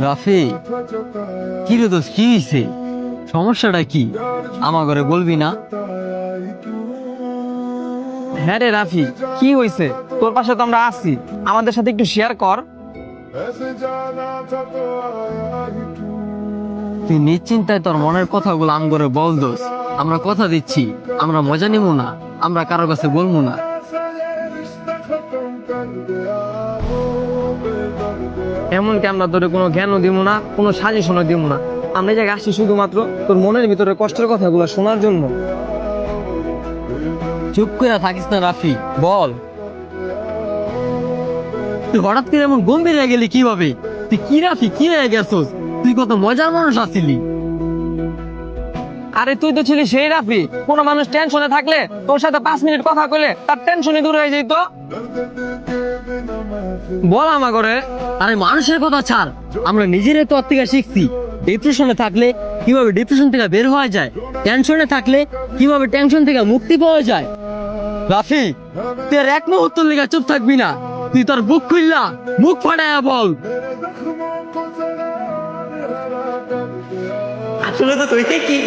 রাফি, কি রে দোস্ত, কি হয়েছে? সমস্যাটা কি? আমার ঘরে বলবি না? হ্যাঁ রে রাফি, কি হয়েছে? তোর পাশে তো আমরা আছি, আমাদের সাথে একটু শেয়ার কর। তুই নিশ্চিন্তায় তোর মনের কথাগুলো আম করে বল দোস্ত। আমরা কথা দিচ্ছি, আমরা মজা নিব না, আমরা কারো কাছে বলবো না। এমনকি আমরা তোরে কোনো জ্ঞানও দিব না, কোনো সাজেশনও দিব না। আমরা এই জায়গায় আসছি শুধুমাত্র তোর মনের ভিতরে কষ্টের কথাগুলো শোনার জন্য। চুপ করে থাকিস না রাফি, বল। তুই হঠাৎ করে এমন গম্ভীর হয়ে গেলি কিভাবে? তুই কি রাফি, কি হয়ে গেছস? তুই কত মজার মানুষ আছিলি। আরে তুই তো ছিলি সেই রাফি, কোনো মানুষ টেনশনে থাকলে তোর সাথে 5 মিনিট কথা কইলে তার টেনশনই দূর হয়ে যেত। বল আমা করে। আরে মানুষের কথা ছাড়, আমরা নিজেরাই তো ওর থেকে শিখছি। ডিপ্রেশনে থাকলে কিভাবে ডিপ্রেশন থেকে বের হওয়া যায়, টেনশনে থাকলে কিভাবে টেনশন থেকে মুক্তি পাওয়া যায়। রাফি, তুই আর এক মুহূর্ত লেগে চুপ থাকবি না। তুই তোর বুক খুললা মুখ ফাটায়া বল। আসলে তো তুই কি